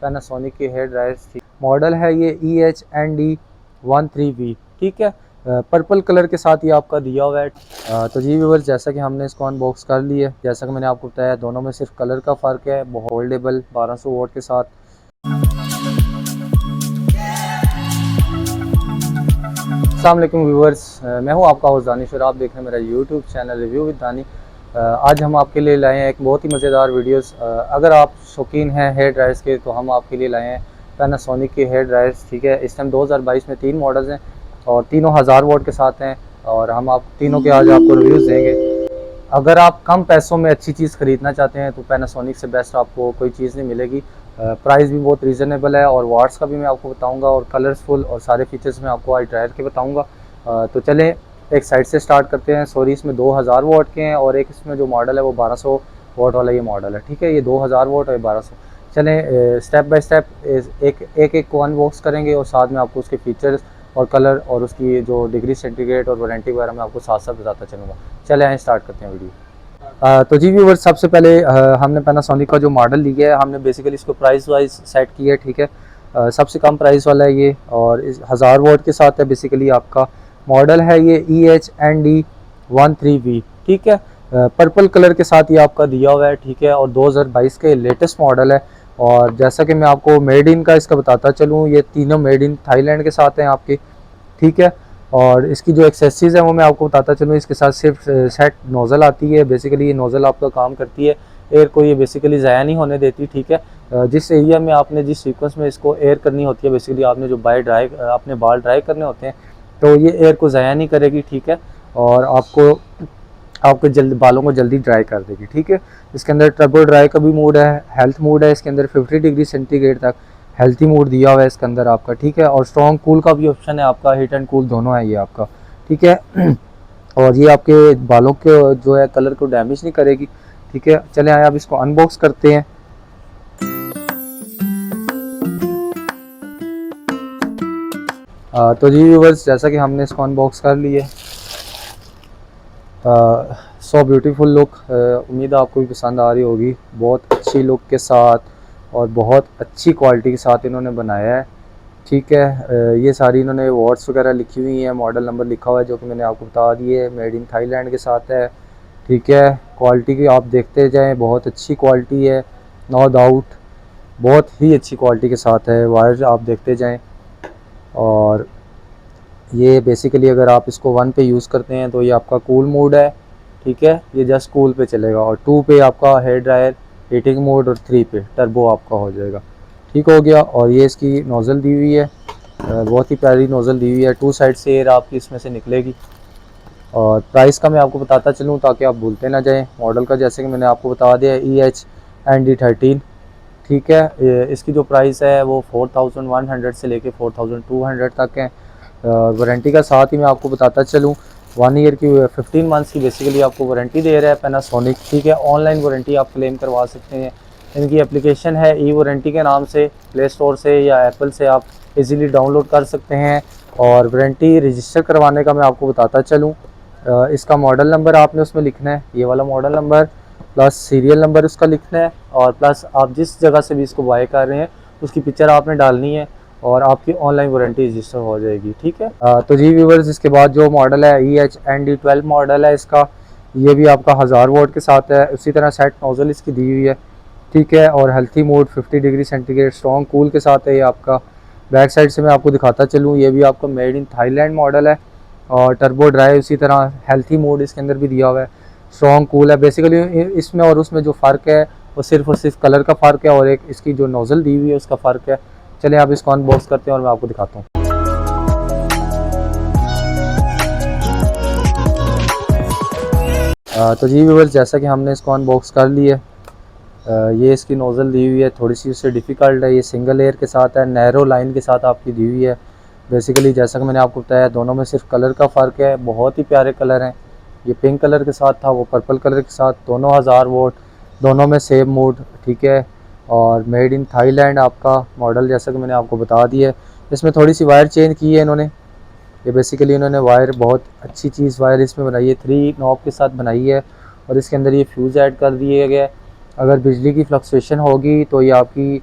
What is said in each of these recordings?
Panasonic की hair dryers थी। Model है ये EHND13V, ठीक है। पर्पल कलर के साथ ये आपका दिया हुआ है। तो जी व्यूअर्स, जैसा कि हमने इसको अनबॉक्स कर लिया है, जैसा कि मैंने आपको बताया दोनों में सिर्फ कलर का फ़र्क है। होल्डेबल 1200 वोट के साथ। अस्सलाम वालेकुम व्यूअर्स, मैं हूं आपका होस्ट दानिश और आप देख रहे हैं मेरा यूट्यूब चैनल रिव्यू विद दानी। आज हम आपके लिए लाए हैं एक बहुत ही मज़ेदार वीडियोस। अगर आप शौकीन हैं हेयर ड्रायर्स के तो हम आपके लिए लाए हैं पैनासोनिक के हेयर ड्रायर्स, ठीक है। इस टाइम 2022 में 3 मॉडल्स हैं और तीनों 1000 वोट के साथ हैं और हम आप तीनों के आज आपको रिव्यूज़ देंगे। अगर आप कम पैसों में अच्छी चीज़ ख़रीदना चाहते हैं तो पैनासोनिक से बेस्ट आपको कोई चीज़ नहीं मिलेगी। प्राइस भी बहुत रीज़नेबल है और वाट्स का भी मैं आपको बताऊंगा और कलरफुल और सारे फीचर्स मैं आपको आज ड्रायर के बताऊंगा। तो चलें एक साइड से स्टार्ट करते हैं। सॉरी, इसमें 2000 वोट के हैं और एक इसमें जो मॉडल है वो 1200 वोट वाला ये मॉडल है, ठीक है। ये 2000 वोट और 1200। चलें स्टेप बाय स्टेप एक को अनबॉक्स करेंगे और साथ में आपको उसके फीचर्स और कलर और उसकी जो डिग्री सेंटीग्रेड और वारंटी वगैरह मैं आपको साथ साथ बताता चलूँगा। चले आए स्टार्ट करते हैं वीडियो। तो जी व्यूअर्स, सबसे पहले हमने पैनासोनिक का जो मॉडल लिया है हमने बेसिकली इसको प्राइस वाइज सेट किया है, ठीक है। सबसे कम प्राइस वाला है ये और इस 1000 वोट के साथ है। बेसिकली आपका मॉडल है ये EHND13V, ठीक है। पर्पल कलर के साथ ये आपका दिया हुआ है, ठीक है। और 2022 के लेटेस्ट मॉडल है। और जैसा कि मैं आपको मेड इन का इसका बताता चलूँ, ये तीनों मेड इन थाईलैंड के साथ हैं आपके, ठीक है। और इसकी जो एक्सेसरीज है वो मैं आपको बताता चलूँ। इसके साथ सिर्फ सेट नोज़ल आती है। बेसिकली ये नोज़ल आपका काम करती है एयर को ये बेसिकली ज़ाया नहीं होने देती, ठीक है। जिस एरिया में आपने जिस सीक्वेंस में इसको एयर करनी होती है, बेसिकली आपने जो अपने बाल ड्राई करने होते हैं तो ये एयर को ज़ाया नहीं करेगी, ठीक है। और आपके बालों को जल्दी ड्राई कर देगी, ठीक है। इसके अंदर टर्बो ड्राई का भी मोड है, हेल्थ मोड है। इसके अंदर 50 डिग्री सेंटीग्रेड तक हेल्थी मोड दिया हुआ है इसके अंदर आपका, ठीक है। और स्ट्रॉन्ग कूल का भी ऑप्शन है आपका, हीट एंड कूल दोनों है ये आपका, ठीक है। और ये आपके बालों के जो है कलर को डैमेज नहीं करेगी, ठीक है। चले आए अब इसको अनबॉक्स करते हैं। तो जी व्यूअर्स, जैसा कि हमने इसको अनबॉक्स कर लिया, सो ब्यूटीफुल लुक। उम्मीद है आपको भी पसंद आ रही होगी। बहुत अच्छी लुक के साथ और बहुत अच्छी क्वालिटी के साथ इन्होंने बनाया है, ठीक है। ये सारी इन्होंने वर्ड्स वगैरह लिखी हुई हैं, मॉडल नंबर लिखा हुआ है जो कि मैंने आपको बता दिए। मेड इन थाईलैंड के साथ है, ठीक है। क्वालिटी की आप देखते जाएं, बहुत अच्छी क्वालिटी है, नो डाउट बहुत ही अच्छी क्वालिटी के साथ है। वायर आप देखते जाएं। और ये बेसिकली अगर आप इसको 1 पे यूज़ करते हैं तो ये आपका कूल मोड है, ठीक है। ये जस्ट कूल पे चलेगा। और 2 पे आपका हेयर ड्रायर हीटिंग मोड और 3 पे टर्बो आपका हो जाएगा, ठीक हो गया। और ये इसकी नोज़ल दी हुई है, बहुत ही प्यारी नोज़ल दी हुई है। 2 साइड से एयर आपकी इसमें से निकलेगी। और प्राइस का मैं आपको बताता चलूँ ताकि आप भूलते ना जाएं। मॉडल का जैसे कि मैंने आपको बता दिया EHND13, ठीक है। इसकी जो प्राइस है वो 4100 से लेके 4200 तक है। वारंटी का साथ ही मैं आपको बताता चलूँ, 1 ईयर की 15 मंथ्स की बेसिकली आपको वारंटी दे रहा है पैनासोनिक, ठीक है। ऑनलाइन वारंटी आप क्लेम करवा सकते हैं। इनकी एप्लीकेशन है ई वारंटी के नाम से, प्ले स्टोर से या एप्पल से आप इजीली डाउनलोड कर सकते हैं। और वारंटी रजिस्टर करवाने का मैं आपको बताता चलूँ, इसका मॉडल नंबर आपने उसमें लिखना है, ये वाला model number plus serial number उसका लिखना है और प्लस आप जिस जगह से भी इसको बाय कर रहे हैं उसकी पिक्चर आपने डालनी है और आपकी ऑनलाइन वारंटी रजिस्टर हो जाएगी, ठीक है। तो जी व्यूअर्स, इसके बाद जो मॉडल है EHND12 मॉडल है इसका, ये भी आपका 1000 वोट के साथ है। उसी तरह सेट नोज़ल इसकी दी हुई है, ठीक है। और healthy mode 50 degree centigrade strong cool के साथ है ये आपका। बैक साइड से मैं आपको दिखाता चलूँ, ये भी आपका मेड इन थाईलैंड मॉडल है। और टर्बो ड्राइव उसी तरह हेल्थी मोड इसके अंदर भी दिया हुआ है, स्ट्रॉन्ग कूल है। बेसिकली इसमें और उसमें जो फ़र्क है वो सिर्फ और सिर्फ कलर का फ़र्क है और एक इसकी जो नोज़ल दी हुई है उसका फ़र्क है। चलिए आप इसको अनबॉक्स करते हैं और मैं आपको दिखाता हूँ। तो जी व्यूअर्स, जैसा कि हमने इसको अनबॉक्स कर लिया, ये इसकी नोज़ल दी हुई है, थोड़ी सी उससे डिफ़िकल्ट है। ये सिंगल एयर के साथ है, नैरो लाइन के साथ आपकी दी हुई है। बेसिकली जैसा कि मैंने आपको बताया दोनों में सिर्फ कलर का फ़र्क है। बहुत ही प्यारे कलर हैं। ये पिंक कलर के साथ था, वो पर्पल कलर के साथ, दोनों 1000 वोट, दोनों में सेम मोड, ठीक है। और मेड इन थाईलैंड आपका मॉडल जैसा कि मैंने आपको बता दिया है। इसमें थोड़ी सी वायर चेंज की है इन्होंने। ये बेसिकली इन्होंने वायर बहुत अच्छी चीज़ वायर इसमें बनाई है, 3 नॉब के साथ बनाई है। और इसके अंदर ये फ्यूज़ ऐड कर दिए गए। अगर बिजली की फ्लक्चुएशन होगी तो ये आपकी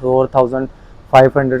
4500